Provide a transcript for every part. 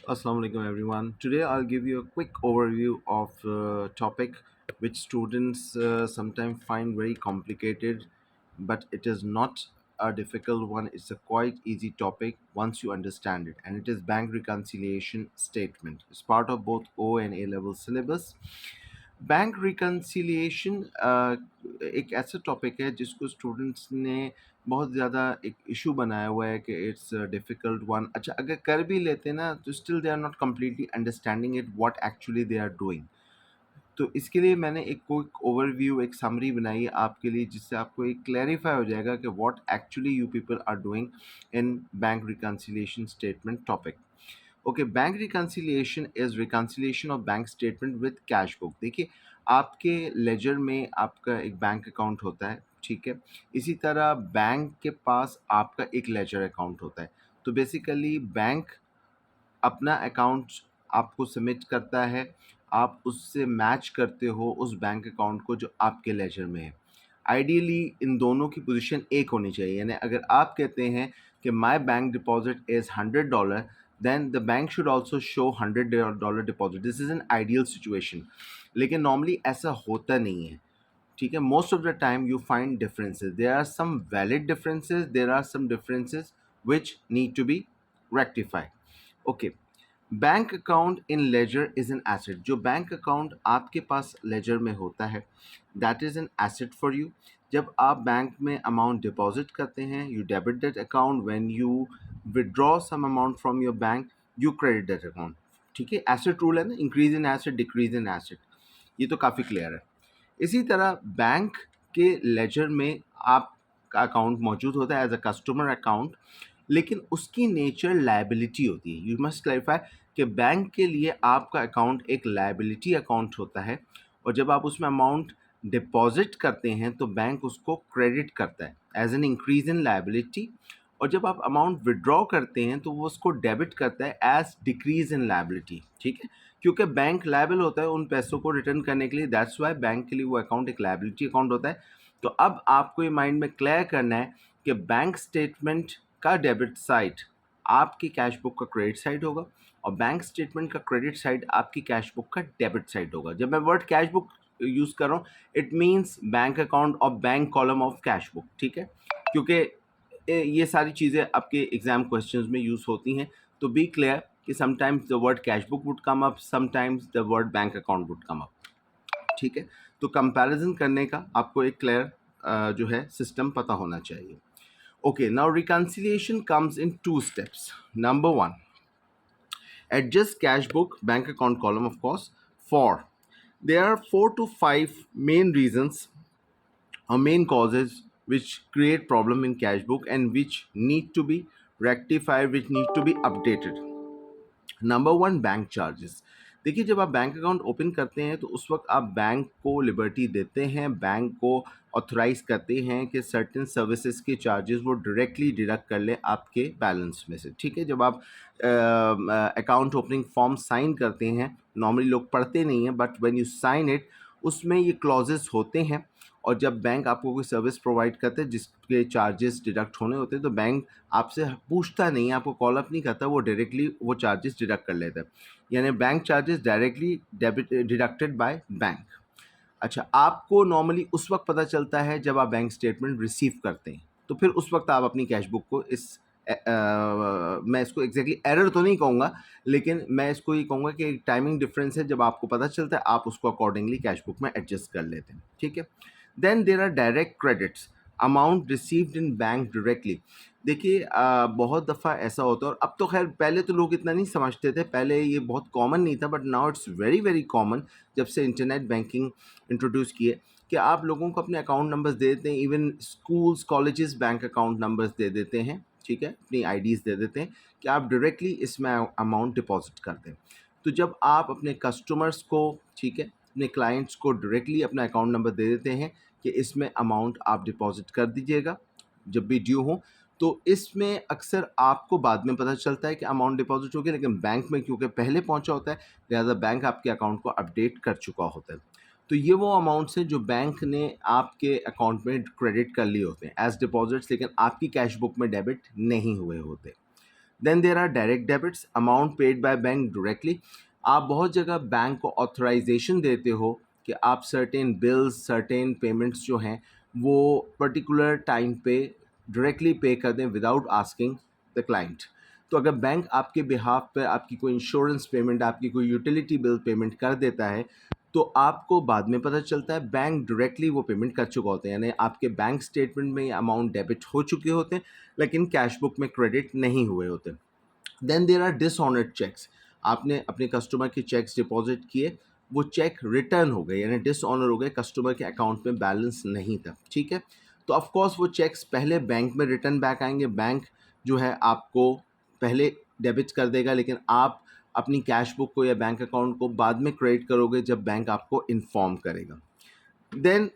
Assalamu alaikum everyone. Today I'll give you a quick overview of a topic which students sometimes find very complicated, but it is not a difficult one. It's a quite easy topic once you understand it, and it is bank reconciliation statement. It's part of both O and A level syllabus. Bank reconciliation एक ऐसा topic है जिसको students ने बहुत ज़्यादा एक issue बनाया हुआ है कि इट्स डिफ़िकल्ट वन। अच्छा, अगर कर भी लेते हैं ना तो still they are not completely understanding it what actually they are doing. तो इसके लिए मैंने एक क्विक ओवरव्यू, एक समरी बनाई है आपके लिए, जिससे आपको एक क्लैरिफाई हो जाएगा कि what actually you people are doing in bank reconciliation statement topic. Okay, bank reconciliation is reconciliation of bank statement with cash book. देखिए, आपके लेजर में आपका एक बैंक अकाउंट होता है, ठीक है। इसी तरह बैंक के पास आपका एक लेजर अकाउंट होता है। तो बेसिकली बैंक अपना अकाउंट आपको सबमिट करता है, आप उससे मैच करते हो उस बैंक अकाउंट को जो आपके लेजर में है। आइडियली इन दोनों की पोजीशन एक होनी चाहिए, यानी अगर आप कहते हैं कि my bank deposit is $100, then the bank should also show $100 deposit. This is an ideal situation, लेकिन नॉर्मली ऐसा होता नहीं है, ठीक है। Most of the time you find differences, there are some valid differences, there are some differences which need to be rectified. Okay, bank account in ledger is an asset. जो bank account आपके पास ledger में होता है, that is an asset for you. जब आप bank में amount deposit करते हैं, you debit that account. When you withdraw some amount from your bank, you credit that account. ठीक है, एसेट रूल है ना, increase in asset, decrease in asset. ये तो काफ़ी क्लियर है। इसी तरह बैंक के लेजर में आपका अकाउंट मौजूद होता है एज अ कस्टमर अकाउंट, लेकिन उसकी नेचर लायबिलिटी होती है। यू मस्ट क्लैरिफाई कि बैंक के लिए आपका अकाउंट एक लायबिलिटी अकाउंट होता है, और जब आप उसमें अमाउंट डिपॉजिट करते हैं तो बैंक उसको क्रेडिट करता है as an increase in liability, और जब आप अमाउंट विड्रॉ करते हैं तो वो उसको डेबिट करता है एज डिक्रीज इन लायबिलिटी। ठीक है, क्योंकि बैंक लायबल होता है उन पैसों को रिटर्न करने के लिए, दैट्स वाई बैंक के लिए वो अकाउंट एक लायबिलिटी अकाउंट होता है। तो अब आपको ये माइंड में क्लियर करना है कि बैंक स्टेटमेंट का डेबिट साइड आपकी कैश बुक का क्रेडिट साइड होगा, और बैंक स्टेटमेंट का क्रेडिट साइड आपकी कैश बुक का डेबिट साइड होगा। जब मैं वर्ड कैश बुक यूज़ कर रहा हूँ, इट मीन्स बैंक अकाउंट और bank column of cash book. ठीक है, क्योंकि ये सारी चीज़ें आपके एग्जाम क्वेश्चंस में यूज़ होती हैं। तो बी क्लियर कि sometimes the word cash book would come up, sometimes the word bank account would come up. ठीक है, तो कंपैरिजन करने का आपको एक क्लियर जो है सिस्टम पता होना चाहिए। Okay, now reconciliation comes in two steps. Number one, adjust cash book bank account column, of course. For there are 4 to 5 main reasons or main causes which create problem in cash book and which need to be rectified, which need to be updated. Number one, bank charges. देखिए, जब आप bank account open करते हैं तो उस वक्त आप bank को लिबर्टी देते हैं, बैंक को ऑथराइज करते हैं कि सर्टेन सर्विसेज के चार्जेस वो डायरेक्टली डिडक्ट कर ले आपके बैलेंस में से। ठीक है, जब आप अकाउंट ओपनिंग फॉर्म साइन करते हैं, नॉर्मली लोग पढ़ते नहीं हैं, but when you sign it, उसमें ये क्लॉजेस होते हैं। और जब बैंक आपको कोई सर्विस प्रोवाइड करते हैं जिसके चार्जेस डिडक्ट होने होते हैं, तो बैंक आपसे पूछता नहीं, आपको कॉल अप नहीं करता, वो डायरेक्टली वो चार्जेस डिडक्ट कर लेता है। यानी bank charges directly debit deducted by bank. अच्छा, आपको नॉर्मली उस वक्त पता चलता है जब आप बैंक स्टेटमेंट रिसीव करते हैं, तो फिर उस वक्त आप अपनी कैश बुक को इस मैं इसको एग्जैक्टली एरर तो नहीं कहूँगा, लेकिन मैं इसको ये कहूँगा कि एक टाइमिंग डिफरेंस है। जब आपको पता चलता है, आप उसको अकॉर्डिंगली कैश बुक में एडजस्ट कर लेते हैं। ठीक है, then there are direct credits, amount received in bank directly. देखिए, बहुत दफ़ा ऐसा होता है, और अब तो खैर, पहले तो लोग इतना नहीं समझते थे, पहले ये बहुत कॉमन नहीं था, but now it's very very common जब से इंटरनेट बैंकिंग इंट्रोड्यूस किए, कि आप लोगों को अपने अकाउंट नंबर्स दे देते हैं। Even schools, colleges bank account numbers दे देते हैं। ठीक है, अपनी आईडीज़ दे देते हैं कि आप डायरेक्टली इसमें अमाउंट डिपॉजिट कर दें। तो जब आप अपने कस्टमर्स को, ठीक है, अपने क्लाइंट्स को डायरेक्टली अपना अकाउंट नंबर दे देते हैं कि इसमें अमाउंट आप डिपॉजिट कर दीजिएगा जब भी ड्यू हो, तो इसमें अक्सर आपको बाद में पता चलता है कि अमाउंट डिपॉजिट हो गया, लेकिन बैंक में क्योंकि पहले पहुंचा होता है, लिहाजा बैंक आपके अकाउंट को अपडेट कर चुका होता है। तो ये वो अमाउंट्स हैं जो बैंक ने आपके अकाउंट में क्रेडिट कर लिए होते हैं एज डिपॉजिट्स, लेकिन आपकी कैश बुक में डेबिट नहीं हुए होते। Then there are direct debits, amount paid by bank directly. आप बहुत जगह बैंक को ऑथराइजेशन देते हो कि आप सर्टेन बिल्स, सर्टेन पेमेंट्स जो हैं वो पर्टिकुलर टाइम पे डायरेक्टली पे कर दें विदाउट आस्किंग द क्लाइंट। तो अगर बैंक आपके बिहाफ पे आपकी कोई इंश्योरेंस पेमेंट, आपकी कोई यूटिलिटी बिल पेमेंट कर देता है तो आपको बाद में पता चलता है बैंक डायरेक्टली वो पेमेंट कर चुका होता है, यानी आपके बैंक स्टेटमेंट में ये अमाउंट डेबिट हो चुके होते हैं लेकिन कैश बुक में क्रेडिट नहीं हुए होते। Then there are dishonoured cheques, आपने अपने कस्टमर के चेक्स डिपॉजिट किए, वो चेक रिटर्न हो गए यानी डिसऑनर हो गए, कस्टमर के अकाउंट में बैलेंस नहीं था, ठीक है। तो ऑफ कोर्स वो चेक्स पहले बैंक में रिटर्न बैक आएंगे, बैंक जो है आपको पहले डेबिट कर देगा लेकिन आप अपनी कैश बुक को या बैंक अकाउंट को बाद में क्रेडिट करोगे जब बैंक आपको इन्फॉर्म करेगा। देन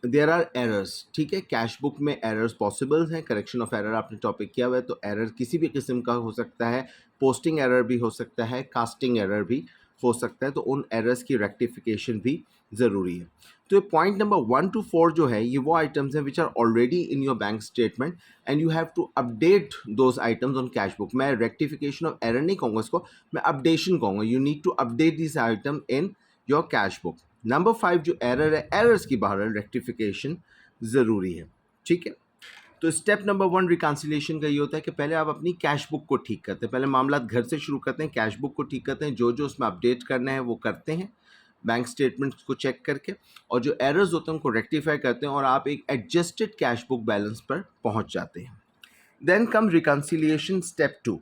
देर आर एरर्स, ठीक है, कैश बुक में एरर्स पॉसिबल हैं, करेक्शन ऑफ एरर आपने टॉपिक किया हुआ है, तो एरर किसी भी किस्म का हो सकता है, पोस्टिंग एरर भी हो सकता है, कास्टिंग एरर भी हो सकता है, तो उन एरर्स की रेक्टिफिकेशन भी ज़रूरी है। तो पॉइंट नंबर 1 to 4 जो है ये वो आइटम्स हैं which are already in your bank statement and you have to update those items on cash book. मैं रेक्टिफिकेशन ऑफ एरर नहीं कहूँगा इसको, मैं अपडेशन कहूँगा। You need to update this item in your cash book. Number 5 जो error है, errors की बहरहाल रेक्टिफिकेशन ज़रूरी है, ठीक है। तो स्टेप नंबर 1 रिकन्सिलिएशन का ये होता है कि पहले आप अपनी कैश बुक को ठीक करते हैं, पहले मामला घर से शुरू करते हैं, कैश बुक को ठीक करते हैं, जो जो उसमें अपडेट करना है वो करते हैं बैंक स्टेटमेंट्स को चेक करके, और जो एरर्स होते हैं उनको रेक्टिफाई करते हैं और आप एक एडजस्टेड कैश बुक बैलेंस पर पहुंच जाते हैं। Then come reconciliation step 2,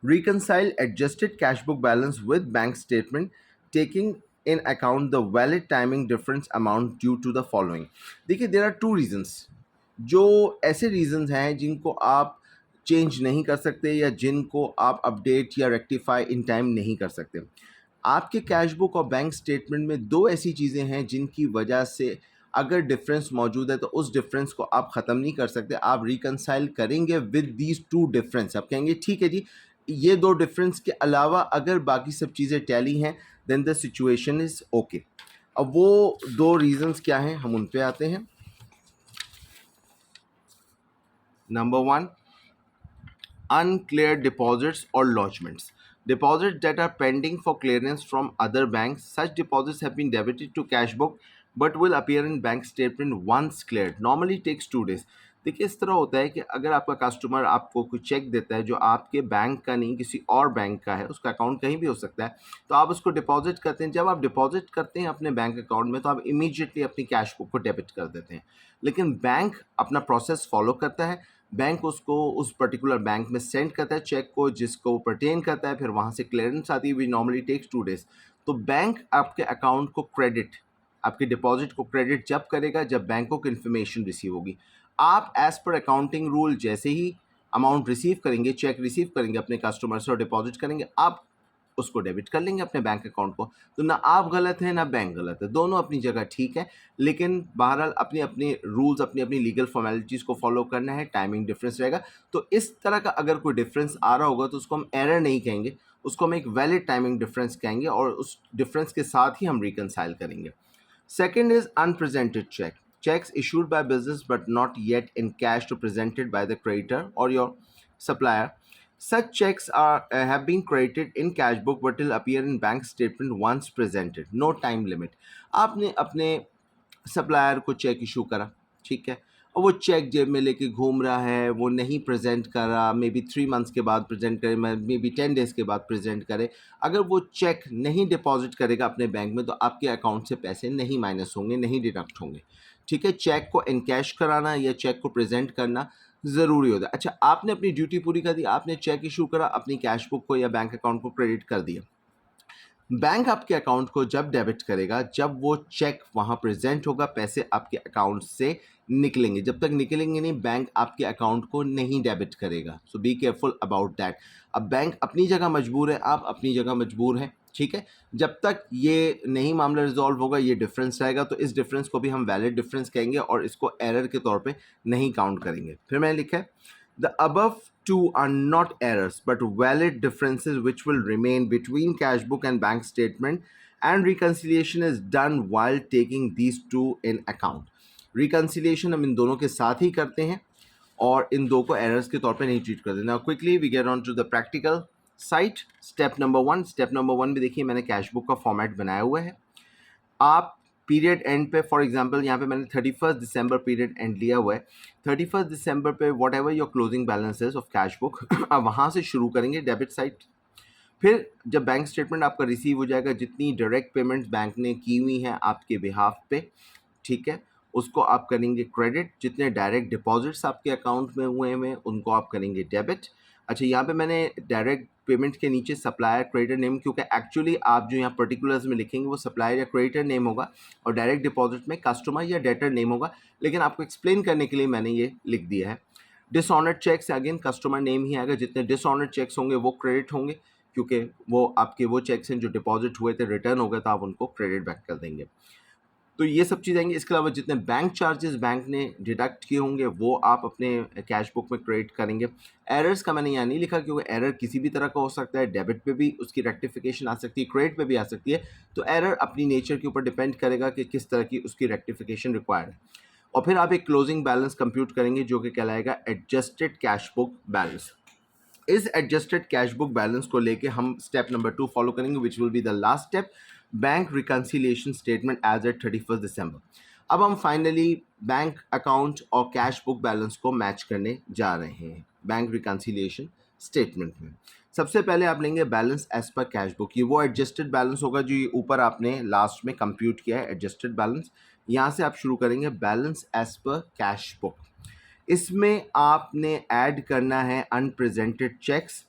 reconcile adjusted cash book balance with bank statement taking in account the valid timing difference amount due to the following। देखिए देर आर टू रीजंस, जो ऐसे reasons हैं जिनको आप चेंज नहीं कर सकते या जिनको आप अपडेट या रेक्टिफाई इन टाइम नहीं कर सकते। आपके कैश बुक और बैंक स्टेटमेंट में दो ऐसी चीज़ें हैं जिनकी वजह से अगर डिफरेंस मौजूद है तो उस डिफरेंस को आप ख़त्म नहीं कर सकते, आप रिकनसाइल करेंगे विद दीज टू डिफरेंस। आप कहेंगे ठीक है जी, ये दो डिफरेंस के अलावा अगर बाकी सब चीज़ें टैली हैं then the situation is okay. अब वो दो रीजंस क्या हैं हम उन पे आते हैं। Number 1, uncleared deposits or lodgements. Deposits that are pending for clearance from other banks. Such deposits have been debited to cash book but will appear in bank statement once cleared. Normally takes 2 days. देखिए इस तरह होता है कि अगर आपका customer आपको कोई चेक देता है जो आपके बैंक का नहीं किसी और बैंक का है, उसका अकाउंट कहीं भी हो सकता है, तो आप उसको डिपॉजिट करते हैं। जब आप डिपॉजिट करते हैं अपने बैंक अकाउंट में तो आप इमीडिएटली अपनी कैश बुक को डेबिट कर देते हैं, लेकिन बैंक अपना प्रोसेस फॉलो करता है। बैंक उसको उस पर्टिकुलर बैंक में सेंड करता है चेक को जिसको पर्टेन करता है, फिर वहाँ से क्लियरेंस आती है, वी नॉर्मली टेक्स 2 days। तो बैंक आपके अकाउंट को क्रेडिट, आपके डिपॉजिट को क्रेडिट जब करेगा जब बैंकों को इन्फॉर्मेशन रिसीव होगी। आप एज पर अकाउंटिंग रूल जैसे ही अमाउंट रिसीव करेंगे, चेक रिसीव करेंगे अपने कस्टमर से और डिपॉजिट करेंगे, आप उसको डेबिट कर लेंगे अपने बैंक अकाउंट को। तो ना आप गलत हैं ना बैंक गलत है, दोनों अपनी जगह ठीक है, लेकिन बहरहाल अपने अपने रूल्स, अपनी अपनी लीगल फॉर्मेलिटीज़ को फॉलो करना है, टाइमिंग डिफरेंस रहेगा। तो इस तरह का अगर कोई डिफरेंस आ रहा होगा तो उसको हम एरर नहीं कहेंगे, उसको हम एक वैलिड टाइमिंग डिफरेंस कहेंगे और उस डिफरेंस के साथ ही हम रिकनसाइल करेंगे। Second is unpresented check. Checks issued by business but not yet in cash to presented by the creditor or your supplier. Such checks have been credited in cash book but will appear in bank statement once presented. No time limit. आपने अपने supplier को check issue करा, ठीक है, और वो check जेब में लेके घूम रहा है, वो नहीं प्रेजेंट कर रहा, मे बी 3 months के बाद प्रेजेंट करे, मे बी 10 days के बाद प्रेजेंट करे। अगर वो चेक नहीं डिपॉजिट करेगा अपने बैंक में तो आपके अकाउंट से पैसे नहीं माइनस होंगे, नहीं डिडक्ट होंगे, ठीक है। चेक को इनकैश कराना या चेक को प्रेजेंट करना ज़रूरी होता है। अच्छा, आपने अपनी ड्यूटी पूरी कर दी, आपने चेक इशू करा, अपनी कैश बुक को या बैंक अकाउंट को क्रेडिट कर दिया। बैंक आपके अकाउंट को जब डेबिट करेगा, जब वो चेक वहाँ प्रेजेंट होगा, पैसे आपके अकाउंट से निकलेंगे। जब तक निकलेंगे नहीं, बैंक आपके अकाउंट को नहीं डेबिट करेगा। सो बी केयरफुल अबाउट दैट। अब बैंक अपनी जगह मजबूर है, आप अपनी जगह मजबूर हैं, ठीक है। जब तक ये नहीं मामला रिजॉल्व होगा, ये डिफरेंस रहेगा, तो इस डिफरेंस को भी हम वैलिड डिफरेंस कहेंगे और इसको एरर के तौर पे नहीं काउंट करेंगे। फिर मैंने लिखा है the above two are not errors but valid differences which will remain between cash book and bank statement, and reconciliation is done while taking these two in account। reconciliation हम इन दोनों के साथ ही करते हैं और इन दो को एरर्स के तौर पे नहीं ट्रीट करते। Now quickly we get on to the practical site. Step number 1 में देखिए मैंने कैश बुक का फॉर्मेट बनाया हुआ है। आप पीरियड एंड पे, फॉर एग्जांपल यहाँ पे मैंने 31 दिसंबर पीरियड एंड लिया हुआ है। 31 दिसंबर पे what ever your closing balances of cash book आप वहाँ से शुरू करेंगे डेबिट साइड। फिर जब बैंक स्टेटमेंट आपका रिसीव हो जाएगा, जितनी डायरेक्ट पेमेंट्स बैंक ने की हुई हैं आपके बिहाफ पे, ठीक है, उसको आप करेंगे क्रेडिट। जितने डायरेक्ट डिपॉजिट्स आपके अकाउंट में हुए हैं उनको आप करेंगे डेबिट। अच्छा, यहाँ पे मैंने डायरेक्ट पेमेंट के नीचे सप्लायर क्रेडिटर नेम, क्योंकि एक्चुअली आप जो यहाँ पर्टिकुलर्स में लिखेंगे वो सप्लायर या क्रेडिटर नेम होगा और डायरेक्ट डिपॉजिट में कस्टमर या डेटर नेम होगा, लेकिन आपको एक्सप्लेन करने के लिए मैंने ये लिख दिया है। Dishonoured cheques again customer name ही आएगा, जितने डिसऑनर्ड चेक्स होंगे वो क्रेडिट होंगे, क्योंकि वो आपके वो चेक्स हैं जो डिपॉजिट हुए थे, रिटर्न हो गए तो आप उनको क्रेडिट बैक कर देंगे। तो ये सब चीज़ आएंगी। इसके अलावा जितने बैंक चार्जेस बैंक ने डिडक्ट किए होंगे वो आप अपने कैश बुक में क्रेडिट करेंगे। एरर्स का मैंने यहाँ नहीं लिखा, क्योंकि एरर किसी भी तरह का हो सकता है, डेबिट पे भी उसकी रेक्टिफिकेशन आ सकती है, क्रेडिट पे भी आ सकती है। तो एरर अपनी नेचर के ऊपर डिपेंड करेगा कि किस तरह की उसकी रेक्टिफिकेशन रिक्वायर्ड है। और फिर आप एक क्लोजिंग बैलेंस कंप्यूट करेंगे जो कि कहलाएगा एडजस्टेड कैश बुक बैलेंस। इस एडजस्टेड कैश बुक बैलेंस को लेके हम स्टेप नंबर 2 फॉलो करेंगे, which will be the last step, bank reconciliation statement as at 31 December. अब हम फाइनली बैंक अकाउंट और कैश बुक बैलेंस को मैच करने जा रहे हैं बैंक रिकंसिलिएशन स्टेटमेंट में। सबसे पहले आप लेंगे balance as per cash book. ये वो एडजस्टेड बैलेंस होगा जो ये ऊपर आपने लास्ट में कंप्यूट किया है, एडजस्टेड बैलेंस। यहाँ से आप शुरू करेंगे balance as per cash book. इसमें आपने ऐड करना है अनप्रेजेंटेड चेक्स।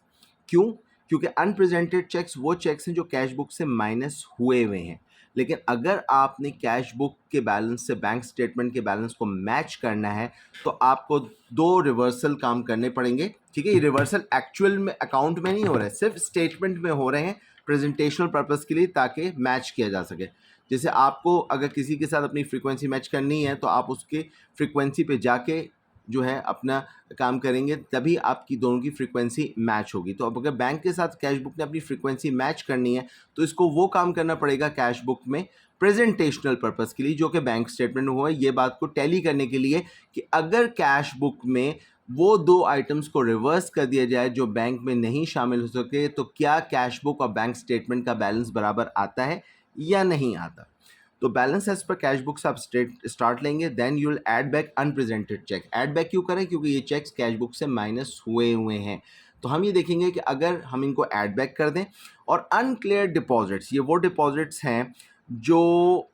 क्यों? क्योंकि अनप्रेजेंटेड चेक्स वो चेक्स हैं जो कैश बुक से माइनस हुए हुए हैं। लेकिन अगर आपने कैश बुक के बैलेंस से बैंक स्टेटमेंट के बैलेंस को मैच करना है तो आपको दो रिवर्सल काम करने पड़ेंगे। ठीक है, ये रिवर्सल एक्चुअल में अकाउंट में नहीं हो रहा है, सिर्फ स्टेटमेंट में हो रहे हैं प्रेजेंटेशनल पर्पस के लिए, ताकि मैच किया जा सके। जैसे आपको अगर किसी के साथ अपनी फ्रीक्वेंसी मैच करनी है तो आप उसके फ्रीक्वेंसी पे जाके जो है अपना काम करेंगे, तभी आपकी दोनों की फ्रीक्वेंसी मैच होगी। तो अब अगर बैंक के साथ कैश बुक ने अपनी फ्रीक्वेंसी मैच करनी है तो इसको वो काम करना पड़ेगा कैश बुक में प्रेजेंटेशनल पर्पस के लिए, जो कि बैंक स्टेटमेंट में हुआ है। ये बात को टैली करने के लिए कि अगर कैश बुक में वो दो आइटम्स को रिवर्स कर दिया जाए जो बैंक में नहीं शामिल हो सके, तो क्या कैश बुक और बैंक स्टेटमेंट का बैलेंस बराबर आता है या नहीं आता। तो balance as per cash book से आप स्टार्ट लेंगे, then you will add back unpresented cheque. Add back क्यों करें? क्योंकि ये चेक्स कैश बुक से माइनस हुए हुए हैं। तो हम ये देखेंगे कि अगर हम इनको ऐड बैक कर दें, और अनक्लियर डिपॉजिट्स, ये वो डिपॉजिट्स हैं जो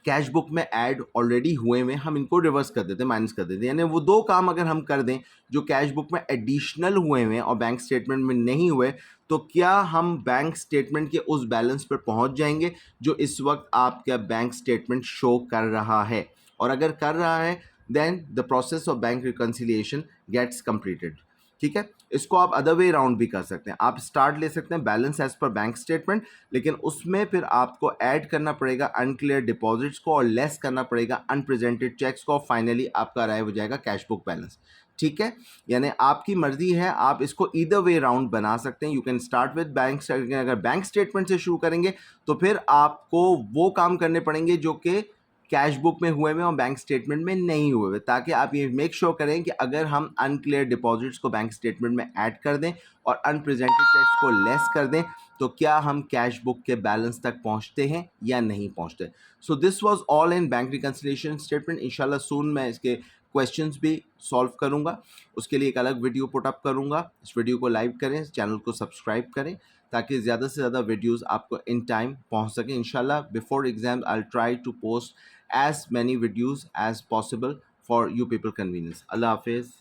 कैश बुक में ऐड ऑलरेडी हुए में, हम इनको रिवर्स कर देते हैं, माइनस कर देते हैं। यानी वो दो काम अगर हम कर दें जो कैश बुक में एडिशनल हुए हैं और बैंक स्टेटमेंट में नहीं हुए, तो क्या हम बैंक स्टेटमेंट के उस बैलेंस पर पहुंच जाएंगे जो इस वक्त आपका बैंक स्टेटमेंट शो कर रहा है। और अगर कर रहा है then the process of bank reconciliation gets completed. ठीक है, इसको आप अदर वे राउंड भी कर सकते हैं। आप स्टार्ट ले सकते हैं balance as per bank statement, लेकिन उसमें फिर आपको ऐड करना पड़ेगा अनक्लियर डिपॉजिट्स को और लेस करना पड़ेगा अनप्रेजेंटेड चेक्स को, और फाइनली आपका अराइव हो जाएगा कैश बुक बैलेंस। ठीक है, यानी आपकी मर्जी है, आप इसको ईदर वे राउंड बना सकते हैं। You can start with bank. अगर बैंक स्टेटमेंट से शुरू करेंगे तो फिर आपको वो काम करने पड़ेंगे जो कि कैश बुक में हुए हुए और बैंक स्टेटमेंट में नहीं हुए हुए, ताकि आप ये मेक श्योर करें कि अगर हम अनक्लियर डिपॉजिट्स को बैंक स्टेटमेंट में ऐड कर दें और अनप्रेजेंटेड चेक्स को लेस कर दें, तो क्या हम कैश बुक के बैलेंस तक पहुंचते हैं या नहीं पहुंचते। So this was all in bank reconciliation statement. इंशाल्लाह सून मैं इसके क्वेश्चंस भी सॉल्व करूंगा, उसके लिए एक अलग वीडियो पुट अप करूंगा। इस वीडियो को लाइक करें, चैनल को सब्सक्राइब करें, ताकि ज़्यादा से ज़्यादा वीडियोस आपको इन टाइम पहुंच सकें। इंशाल्लाह before exam I will try to post as many videos as possible for you people convenience. Allah Hafiz.